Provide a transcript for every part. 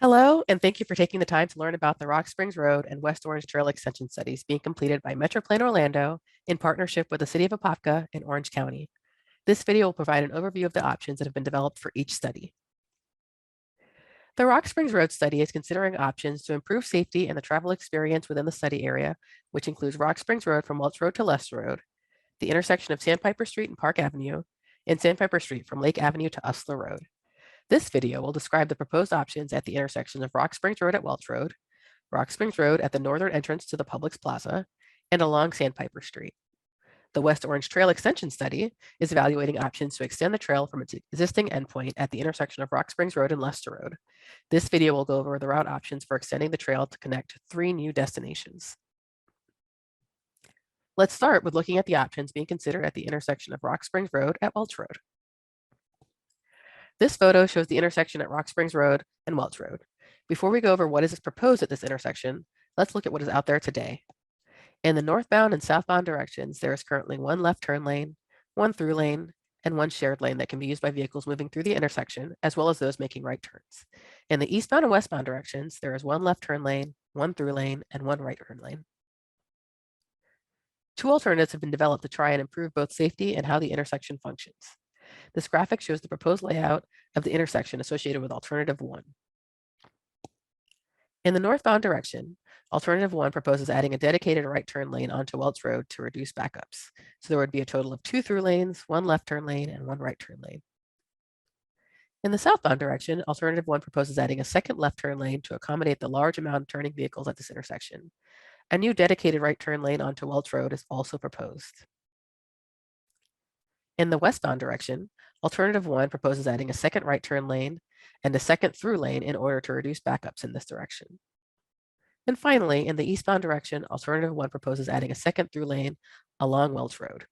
Hello, and thank you for taking the time to learn about the Rock Springs Road and West Orange Trail extension studies being completed by MetroPlan Orlando in partnership with the City of Apopka in Orange County. This video will provide an overview of the options that have been developed for each study. The Rock Springs Road study is considering options to improve safety and the travel experience within the study area, which includes Rock Springs Road from Welch Road to Lester Road, the intersection of Sandpiper Street and Park Avenue, and Sandpiper Street from Lake Avenue to Usler Road. This video will describe the proposed options at the intersection of Rock Springs Road at Welch Road, Rock Springs Road at the northern entrance to the Publix Plaza, and along Sandpiper Street. The West Orange Trail Extension Study is evaluating options to extend the trail from its existing endpoint at the intersection of Rock Springs Road and Lester Road. This video will go over the route options for extending the trail to connect to 3 new destinations. Let's start with looking at the options being considered at the intersection of Rock Springs Road at Welch Road. This photo shows the intersection at Rock Springs Road and Welch Road. Before we go over what is proposed at this intersection, let's look at what is out there today. In the northbound and southbound directions, there is currently 1 left turn lane, 1 through lane, and 1 shared lane that can be used by vehicles moving through the intersection, as well as those making right turns. In the eastbound and westbound directions, there is 1 left turn lane, 1 through lane, and 1 right turn lane. 2 alternatives have been developed to try and improve both safety and how the intersection functions. This graphic shows the proposed layout of the intersection associated with alternative 1. In the northbound direction, alternative 1 proposes adding a dedicated right turn lane onto Welch Road to reduce backups. So there would be a total of 2 through lanes, 1 left turn lane, and 1 right turn lane. In the southbound direction, alternative 1 proposes adding a second left turn lane to accommodate the large amount of turning vehicles at this intersection. A new dedicated right turn lane onto Welch Road is also proposed. In the westbound direction, alternative 1 proposes adding a second right turn lane and a second through lane in order to reduce backups in this direction. And finally, in the eastbound direction, alternative 1 proposes adding a second through lane along Welch Road.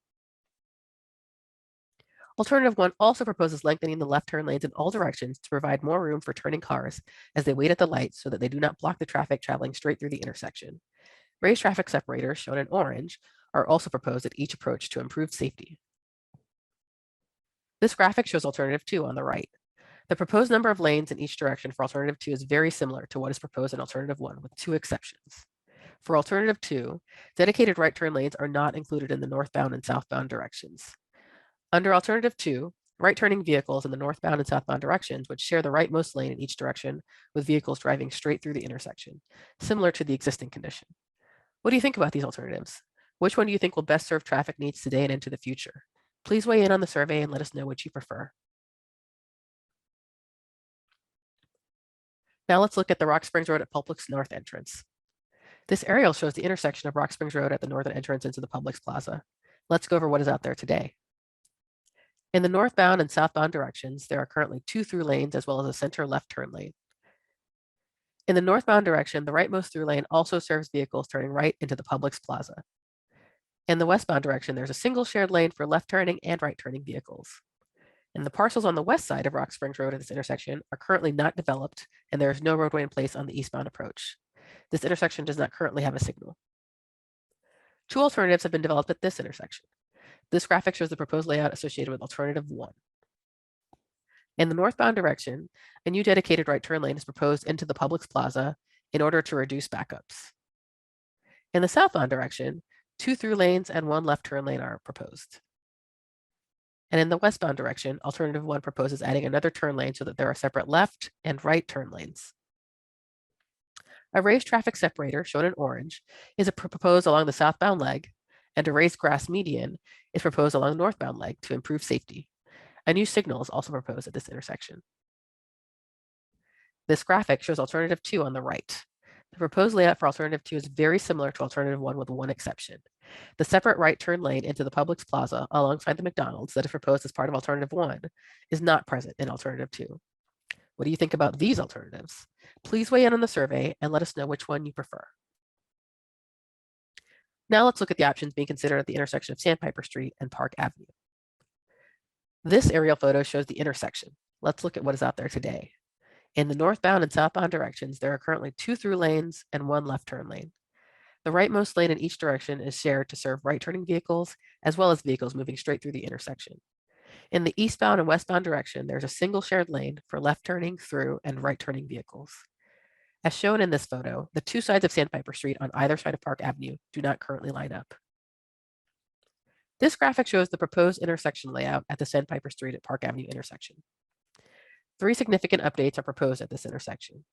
Alternative 1 also proposes lengthening the left turn lanes in all directions to provide more room for turning cars as they wait at the lights so that they do not block the traffic traveling straight through the intersection. Raised traffic separators, shown in orange, are also proposed at each approach to improve safety. This graphic shows alternative 2 on the right. The proposed number of lanes in each direction for alternative 2 is very similar to what is proposed in alternative 1, with 2 exceptions. For alternative 2, dedicated right turn lanes are not included in the northbound and southbound directions. Under alternative 2, right turning vehicles in the northbound and southbound directions would share the rightmost lane in each direction with vehicles driving straight through the intersection, similar to the existing condition. What do you think about these alternatives? Which one do you think will best serve traffic needs today and into the future? Please weigh in on the survey and let us know which you prefer. Now let's look at the Rock Springs Road at Publix North entrance. This aerial shows the intersection of Rock Springs Road at the northern entrance into the Publix Plaza. Let's go over what is out there today. In the northbound and southbound directions, there are currently 2 through lanes as well as a center left turn lane. In the northbound direction, the rightmost through lane also serves vehicles turning right into the Publix Plaza. In the westbound direction, there's a single shared lane for left turning and right turning vehicles. And the parcels on the west side of Rock Springs Road at this intersection are currently not developed, and there is no roadway in place on the eastbound approach. This intersection does not currently have a signal. 2 alternatives have been developed at this intersection. This graphic shows the proposed layout associated with alternative 1. In the northbound direction, a new dedicated right turn lane is proposed into the Publix Plaza in order to reduce backups. In the southbound direction, 2 through lanes and 1 left turn lane are proposed. And in the westbound direction, alternative 1 proposes adding another turn lane so that there are separate left and right turn lanes. A raised traffic separator, shown in orange, is proposed along the southbound leg, and a raised grass median is proposed along the northbound leg to improve safety. A new signal is also proposed at this intersection. This graphic shows alternative 2 on the right. The proposed layout for alternative 2 is very similar to alternative 1 with 1 exception. The separate right turn lane into the Publix Plaza alongside the McDonald's that is proposed as part of alternative 1 is not present in alternative 2. What do you think about these alternatives? Please weigh in on the survey and let us know which one you prefer. Now let's look at the options being considered at the intersection of Sandpiper Street and Park Avenue. This aerial photo shows the intersection. Let's look at what is out there today. In the northbound and southbound directions, there are currently 2 through lanes and 1 left turn lane. The rightmost lane in each direction is shared to serve right turning vehicles, as well as vehicles moving straight through the intersection. In the eastbound and westbound direction, there's a single shared lane for left turning, through, and right turning vehicles. As shown in this photo, the two sides of Sandpiper Street on either side of Park Avenue do not currently line up. This graphic shows the proposed intersection layout at the Sandpiper Street at Park Avenue intersection. 3 significant updates are proposed at this intersection.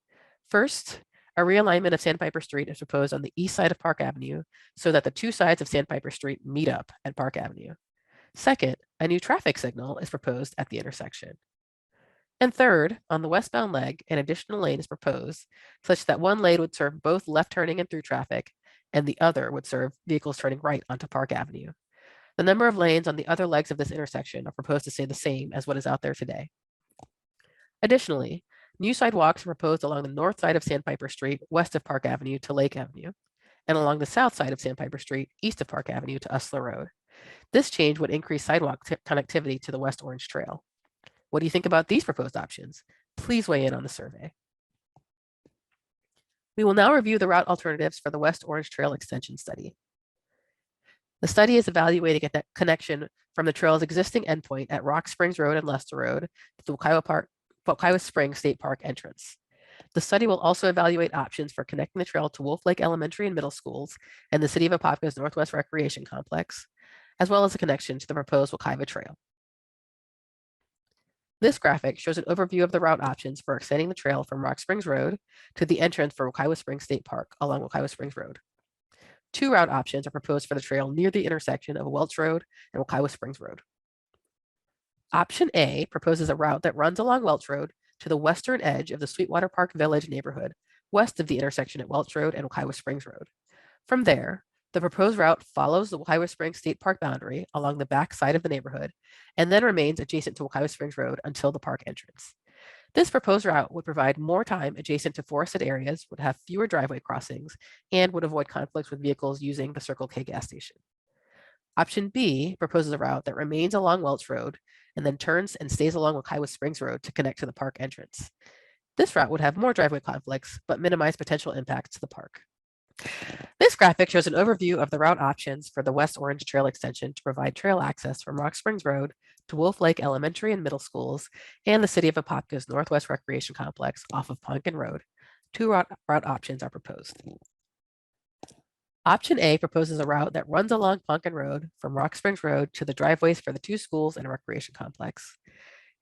First, a realignment of Sandpiper Street is proposed on the east side of Park Avenue so that the two sides of Sandpiper Street meet up at Park Avenue. Second, a new traffic signal is proposed at the intersection. And third, on the westbound leg, an additional lane is proposed such that one lane would serve both left turning and through traffic, and the other would serve vehicles turning right onto Park Avenue. The number of lanes on the other legs of this intersection are proposed to stay the same as what is out there today. Additionally, new sidewalks are proposed along the north side of Sandpiper Street, west of Park Avenue to Lake Avenue, and along the south side of Sandpiper Street, east of Park Avenue to Usler Road. This change would increase sidewalk connectivity to the West Orange Trail. What do you think about these proposed options? Please weigh in on the survey. We will now review the route alternatives for the West Orange Trail Extension Study. The study is evaluating a connection from the trail's existing endpoint at Rock Springs Road and Lester Road to the Wekiwa Springs State Park entrance. The study will also evaluate options for connecting the trail to Wolf Lake Elementary and Middle Schools and the City of Apopka's Northwest Recreation Complex, as well as a connection to the proposed Wekiwa Trail. This graphic shows an overview of the route options for extending the trail from Rock Springs Road to the entrance for Wekiwa Springs State Park along Wekiwa Springs Road. 2 route options are proposed for the trail near the intersection of Welch Road and Wekiwa Springs Road. Option A proposes a route that runs along Welch Road to the western edge of the Sweetwater Park Village neighborhood, west of the intersection at Welch Road and Wekiwa Springs Road. From there, the proposed route follows the Wekiwa Springs State Park boundary along the back side of the neighborhood, and then remains adjacent to Wekiwa Springs Road until the park entrance. This proposed route would provide more time adjacent to forested areas, would have fewer driveway crossings, and would avoid conflicts with vehicles using the Circle K gas station. Option B proposes a route that remains along Welch Road and then turns and stays along Wekiwa Springs Road to connect to the park entrance. This route would have more driveway conflicts, but minimize potential impacts to the park. This graphic shows an overview of the route options for the West Orange Trail extension to provide trail access from Rock Springs Road to Wolf Lake Elementary and Middle Schools and the City of Apopka's Northwest Recreation Complex off of Ponkin Road. 2 route options are proposed. Option A proposes a route that runs along Ponkin Road from Rock Springs Road to the driveways for the 2 schools and recreation complex.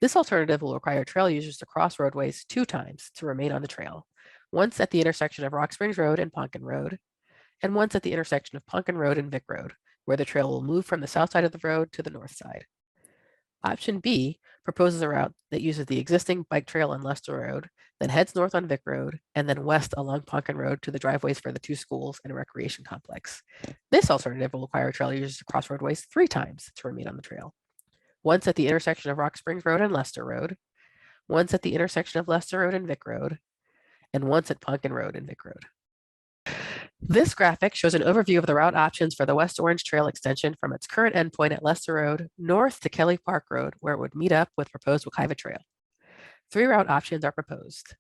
This alternative will require trail users to cross roadways 2 times to remain on the trail, once at the intersection of Rock Springs Road and Ponkin Road, and once at the intersection of Ponkin Road and Vic Road, where the trail will move from the south side of the road to the north side. Option B proposes a route that uses the existing bike trail on Lester Road, then heads north on Vic Road, and then west along Ponkin Road to the driveways for the 2 schools and recreation complex. This alternative will require trail users to cross roadways 3 times to remain on the trail. Once at the intersection of Rock Springs Road and Lester Road, once at the intersection of Lester Road and Vic Road, and once at Ponkin Road and Vic Road. This graphic shows an overview of the route options for the West Orange Trail extension from its current endpoint at Lester Road north to Kelly Park Road, where it would meet up with proposed Wekiwa Trail. 3 route options are proposed.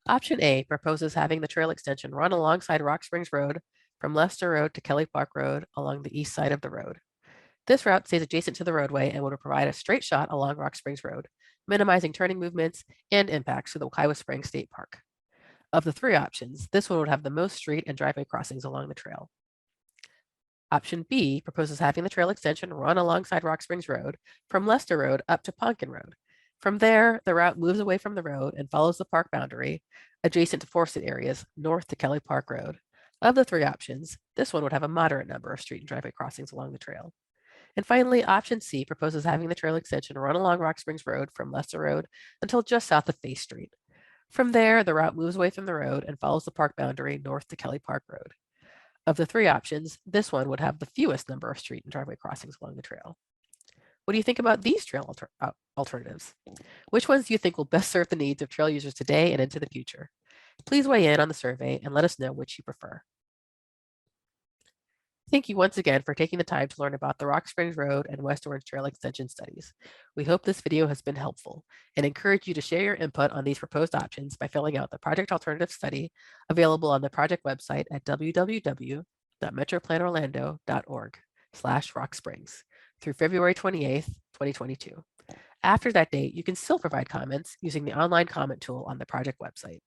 Option A proposes having the trail extension run alongside Rock Springs Road from Lester Road to Kelly Park Road along the east side of the road. This route stays adjacent to the roadway and would provide a straight shot along Rock Springs Road, minimizing turning movements and impacts to the Wekiwa Springs State Park. Of the 3 options, this one would have the most street and driveway crossings along the trail. Option B proposes having the trail extension run alongside Rock Springs Road from Lester Road up to Ponkin Road. From there, the route moves away from the road and follows the park boundary, adjacent to forested areas, north to Kelly Park Road. Of the 3 options, this one would have a moderate number of street and driveway crossings along the trail. And finally, option C proposes having the trail extension run along Rock Springs Road from Lester Road until just south of Face Street. From there, the route moves away from the road and follows the park boundary north to Kelly Park Road. Of the 3 options, this one would have the fewest number of street and driveway crossings along the trail. What do you think about these trail alternatives? Which ones do you think will best serve the needs of trail users today and into the future? Please weigh in on the survey and let us know which you prefer. Thank you once again for taking the time to learn about the Rock Springs Road and West Orange Trail extension studies. We hope this video has been helpful and encourage you to share your input on these proposed options by filling out the Project Alternative Study available on the project website at www.metroplanorlando.org/rocksprings through February 28th, 2022. After that date, you can still provide comments using the online comment tool on the project website.